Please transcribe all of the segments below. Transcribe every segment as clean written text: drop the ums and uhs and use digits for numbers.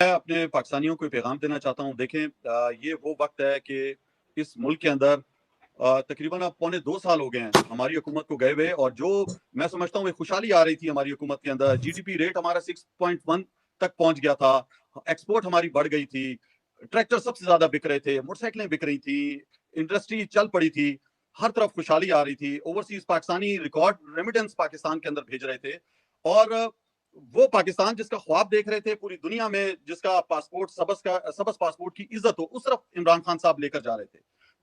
میں اپنے پاکستانیوں کو پیغام دینا چاہتا ہوں. دیکھیں یہ وہ وقت ہے کہ اس ملک کے اندر تقریباً اب 2.25 سال ہو گئے ہیں ہماری حکومت کو گئے ہوئے, اور جو میں سمجھتا ہوں وہ خوشحالی آ رہی تھی ہماری حکومت کے اندر. جی ڈی پی ریٹ ہمارا 6.1 تک پہنچ گیا تھا, ایکسپورٹ ہماری بڑھ گئی تھی, ٹریکٹر سب سے زیادہ بک رہے تھے, موٹر سائیکلیں بک رہی تھی, انڈسٹری چل پڑی تھی, ہر طرف خوشحالی آ رہی تھی. Overseas Pakistani record remittance Pakistan کے اندر بھیج رہے تھے, اور وہ پاکستان جس کا خواب دیکھ رہے تھے پوری دنیا میں, جس کا پاسپورٹ سبز پاسپورٹ کی عزت ہو, اس طرف عمران خان صاحب لے کر جا رہے تھے.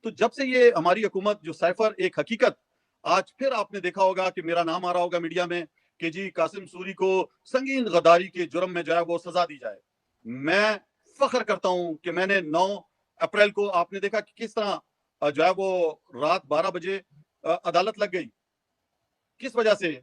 تو جب سے یہ ہماری حکومت جو سائفر ایک حقیقت, آج پھر آپ نے دیکھا ہوگا کہ میرا نام آ رہا ہوگا میڈیا میں کہ جی قاسم سوری کو سنگین غداری کے جرم میں جو ہے وہ سزا دی جائے. میں فخر کرتا ہوں کہ میں نے 9 اپریل کو آپ نے دیکھا کہ کس طرح جو ہے وہ رات 12 بجے عدالت لگ گئی. کس وجہ سے؟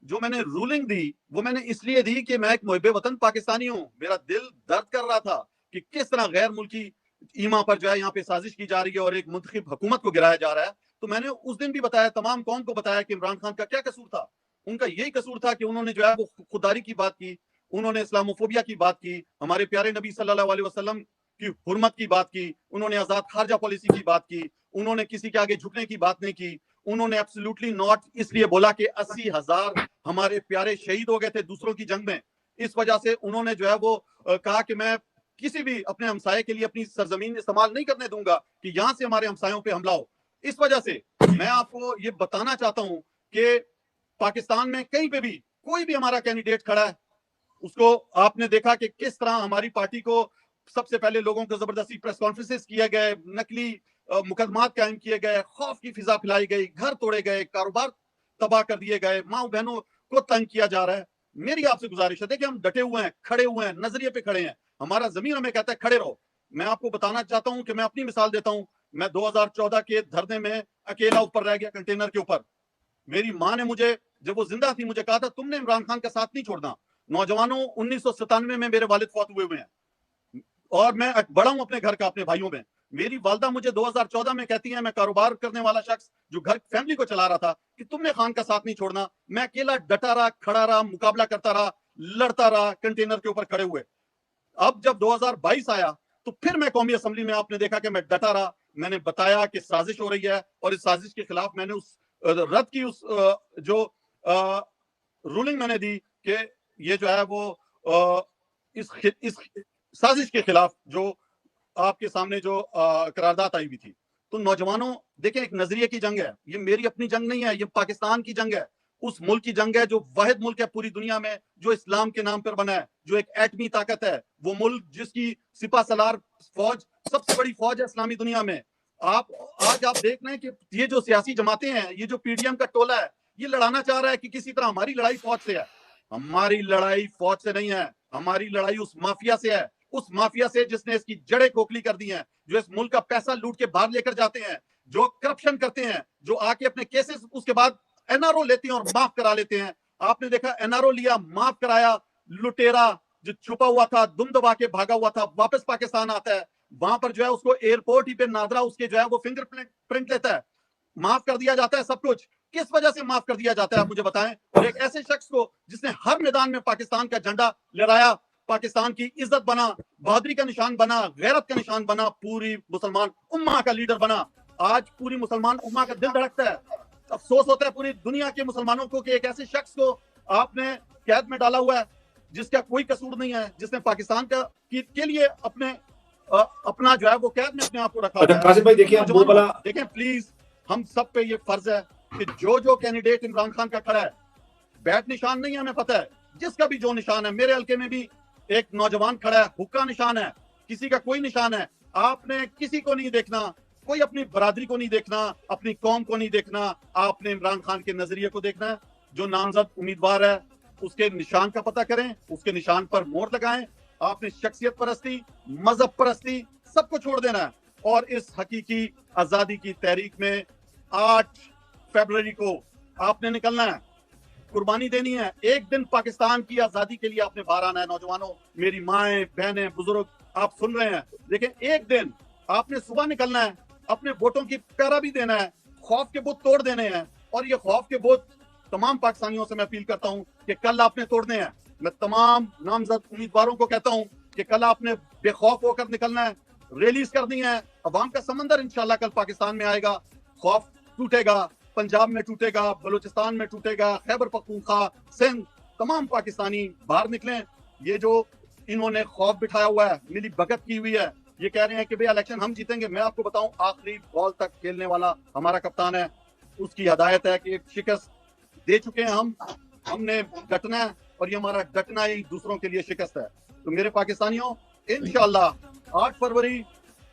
جو میں نے رولنگ دی وہ میں نے اس لیے دی کہ میں ایک محب وطن پاکستانی ہوں. میرا دل درد کر رہا تھا کہ کس طرح غیر ملکی ایما پر جو ہے یہاں پہ سازش کی جا رہی ہے اور ایک منتخب حکومت کو گرایا جا رہا ہے. تو میں نے اس دن بھی بتایا, تمام قوم کو بتایا کہ عمران خان کا کیا قصور تھا. ان کا یہی قصور تھا کہ انہوں نے جو ہے وہ خودداری کی بات کی, انہوں نے اسلاموفوبیا کی بات کی, ہمارے پیارے نبی صلی اللہ علیہ وسلم کی حرمت کی بات کی, انہوں نے آزاد خارجہ پالیسی کی بات کی, انہوں نے کسی کے آگے جھکنے کی بات نہیں کی, انہوں نے ایبسلیوٹلی ناٹ اس لیے بولا کہ 80,000 ہمارے پیارے شہید ہو گئے تھے دوسروں کی جنگ میں, اس وجہ سے انہوں نے جو ہے وہ کہا کہ میں کسی بھی اپنے ہمسائے کے لیے اپنی سرزمین استعمال نہیں کرنے دوں گا کہ یہاں سے ہمارے ہمسایوں پہ حملہ ہو. اس وجہ سے میں آپ کو یہ بتانا چاہتا ہوں کہ پاکستان میں کہیں پہ بھی کوئی بھی ہمارا کینڈیڈیٹ کھڑا ہے, اس کو آپ نے دیکھا کہ کس طرح ہماری پارٹی کو سب سے پہلے لوگوں کو زبردستی پریس کانفرنسز کیے گئے, نقلی مقدمات قائم کیے گئے, خوف کی فضا پھیلائی گئی, گھر توڑے گئے, کاروبار تباہ کر دیے گئے, ماں بہنوں کو تنگ کیا جا رہا ہے. میری آپ سے گزارش ہے, دیکھیں ہم ڈٹے ہوئے ہیں, کھڑے ہوئے ہیں, نظریے پہ کھڑے ہیں, ہمارا ضمیر ہمیں کہتا ہے کھڑے رہو. میں آپ کو بتانا چاہتا ہوں کہ میں اپنی مثال دیتا ہوں. میں 2014 کے دھرنے میں اکیلا اوپر رہ گیا کنٹینر کے اوپر. میری ماں نے مجھے جب وہ زندہ تھی مجھے کہا تھا تم نے عمران خان کا ساتھ نہیں چھوڑنا. نوجوانوں 1997 میں میرے والد فوت ہوئے ہیں, اور میں بڑا ہوں اپنے گھر کا, اپنے بھائیوں میں. میری والدہ مجھے 2014 میں کہتی ہیں, میں کاروبار کرنے والا شخص جو گھر فیملی کو چلا رہا تھا, کہ تم نے خان کا ساتھ نہیں چھوڑنا. میں اکیلا ڈٹا رہا, کھڑا رہا, مقابلہ کرتا رہا, لڑتا رہا کنٹینر کے اوپر کھڑے ہوئے. اب جب 2022 آیا تو پھر میں قومی اسمبلی میں, آپ نے دیکھا کہ میں ڈٹا رہا, میں نے بتایا کہ سازش ہو رہی ہے, اور اس سازش کے خلاف میں نے اس رد کی اس جو رولنگ میں نے دی کہ یہ جو ہے وہ اس سازش کے خلاف جو آپ کے سامنے جو قرارداد آئی ہوئی تھی. تو نوجوانوں دیکھیں, ایک نظریے کی جنگ ہے, یہ میری اپنی جنگ نہیں ہے, یہ پاکستان کی جنگ ہے, اس ملک کی جنگ ہے جو واحد ملک ہے پوری دنیا میں جو اسلام کے نام پر بنا ہے, جو ایک ایٹمی طاقت ہے, وہ ملک جس کی سپہ سالار فوج سب سے بڑی فوج ہے اسلامی دنیا میں. آج آپ دیکھ رہے ہیں کہ یہ جو سیاسی جماعتیں ہیں, یہ جو پی ڈی ایم کا ٹولہ ہے, یہ لڑانا چاہ رہا ہے کہ کسی طرح ہماری لڑائی فوج سے ہے. ہماری لڑائی فوج سے نہیں ہے, ہماری لڑائی اس مافیا سے ہے, اس مافیا سے جس نے اس کی جڑیں کھوکھلی کر دی ہیں, جو اس ملک کا پیسہ لوٹ کے باہر لے کر جاتے ہیں, جو کرپشن کرتے ہیں, جو آ کے اپنے کیسز اس کے بعد این آر او لیتے ہیں اور معاف کرا لیتے ہیں. آپ نے دیکھا این آر او لیا, معاف کرایا, لٹیرا جو چھپا ہوا تھا, دم دبا کے بھاگا ہوا تھا, واپس پاکستان آتا ہے, وہاں پر جو ہے اس کو ایئرپورٹ ہی پہ نادرا اس کے جو ہے وہ فنگر پرنٹ لیتا ہے, معاف کر دیا جاتا ہے سب کچھ. کس وجہ سے معاف کر دیا جاتا ہے آپ مجھے بتائیں؟ اور ایک ایسے شخص کو جس نے ہر میدان میں پاکستان کا جھنڈا لہرایا, پاکستان کی عزت بنا, بہادری کا نشان بنا, غیرت کا نشان بنا, پوری مسلمان امہ کا لیڈر بنا. آج پوری مسلمان امہ کا دل دھڑکتا ہے, افسوس ہوتا ہے پوری دنیا کے مسلمانوں کو کہ ایک ایسے شخص کو آپ نے قید میں ڈالا ہوا ہے جس کا کوئی قصور نہیں ہے, جس نے پاکستان کے لیے اپنا جو ہے وہ قید میں اپنے آپ کو رکھا ہوا ہے. قاسم بھائی دیکھیں, دیکھیں پلیز, ہم سب پہ یہ فرض ہے کہ جو کینڈیڈیٹ عمران خان کا کھڑا ہے, بیٹ نشان نہیں ہے, ہمیں پتہ ہے جس کا بھی جو نشان ہے. میرے حلقے میں بھی ایک نوجوان کھڑا ہے, حکا نشان ہے, کسی کا کوئی نشان ہے. آپ نے کسی کو نہیں دیکھنا, کوئی اپنی برادری کو نہیں دیکھنا, اپنی قوم کو نہیں دیکھنا, آپ نے عمران خان کے نظریے کو دیکھنا ہے. جو نامزد امیدوار ہے اس کے نشان کا پتہ کریں, اس کے نشان پر مہر لگائیں. آپ نے شخصیت پرستی, مذہب پرستی سب کو چھوڑ دینا ہے, اور اس حقیقی آزادی کی تحریک میں 8 فروری کو آپ نے نکلنا ہے, قربانی دینی ہے. ایک دن پاکستان کی آزادی کے لیے آپ نے باہر آنا ہے. نوجوانوں, میری مائیں, بہنیں, بزرگ آپ سن رہے ہیں, دیکھیں ایک دن آپ نے صبح نکلنا ہے, اپنے ووٹوں کی پیرا بھی دینا ہے, خوف کے بت توڑ دینے ہیں. اور یہ خوف کے بت تمام پاکستانیوں سے میں اپیل کرتا ہوں کہ کل آپ نے توڑنے ہیں. میں تمام نامزد امیدواروں کو کہتا ہوں کہ کل آپ نے بے خوف ہو کر نکلنا ہے, ریلیز کرنی ہے. عوام کا سمندر انشاءاللہ کل پاکستان میں آئے گا, خوف ٹوٹے گا, پنجاب میں ٹوٹے گا, بلوچستان میں ٹوٹے گا, خیبر پختونخوا, سندھ, تمام پاکستانی باہر نکلیں. یہ جو انہوں نے خوف بٹھایا ہوا ہے, ملی بھگت کی ہوئی ہے, یہ کہہ رہے ہیں کہ بھئی الیکشن ہم جیتیں گے. میں آپ کو بتاؤں, آخری بال تک کھیلنے والا ہمارا کپتان ہے, اس کی ہدایت ہے کہ شکست دے چکے ہیں ہم نے ڈٹنا ہے, اور یہ ہمارا ڈٹنا ہی دوسروں کے لیے شکست ہے. تو میرے پاکستانیوں, انشاءاللہ 8 فروری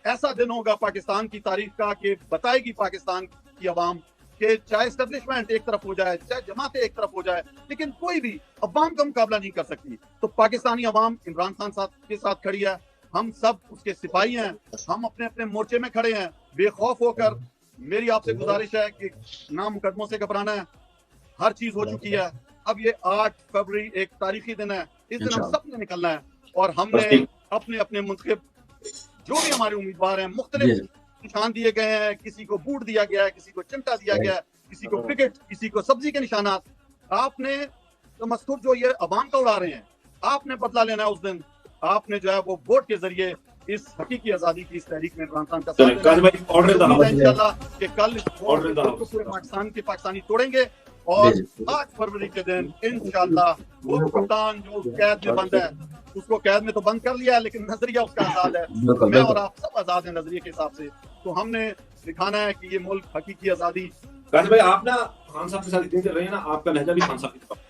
ایسا دن ہوگا پاکستان کی تاریخ کا کہ بتائے گی پاکستان کی عوام کہ چاہے اسٹیبلشمنٹ ایک طرف ہو جائے, چاہے جماعتیں ایک طرف ہو جائے, لیکن کوئی بھی عوام کا مقابلہ نہیں کر سکتی. تو پاکستانی عوام عمران خان صاحب کے ساتھ کھڑی ہے, ہم سب اس کے سپاہی ہیں, ہم اپنے اپنے مورچے میں کھڑے ہیں بے خوف ہو کر. میری آپ سے گزارش ہے کہ نہ مقدموں سے گھبرانا ہے, ہر چیز ہو چکی ہے. اب یہ 8 فروری ایک تاریخی دن ہے, اس دن ہم سب نے نکلنا ہے, اور ہم نے اپنے اپنے منتخب جو بھی ہمارے امیدوار ہیں, مختلف نشان دیے گئے ہیں. کسی کو بوٹ دیا گیا ہے, کسی کو چمٹا دیا گیا ہے, کسی کو کرکٹ, کسی کو سبزی کے نشانات. آپ نے تمسخر جو یہ عوام کا اڑا رہے ہیں, آپ نے بدلہ لینا ہے اس دن. آپ نے جو ہے وہ ووٹ کے ذریعے اس حقیقی آزادی کی اس تحریک میں عمران خان کا ساتھ دینا ہے. انشاءاللہ کہ کل اس ووٹ کو پورے پاکستان کے پاکستانی توڑیں گے, اور 8 فروری کے دن انشاءاللہ وہ کپتان جو قید میں بند ہے, اس کو قید میں تو بند کر لیا ہے, لیکن نظریہ اس کا آزاد ہے. میں اور آپ سب آزاد ہیں نظریے کے حساب سے. تو ہم نے دکھانا ہے کہ یہ ملک حقیقی آزادی. قاسم بھائی, آپ نا خان صاحب کے ساتھ اتنی دیر رہے ہیں نا, آپ کا لہجہ بھی خان صاحب کی طرف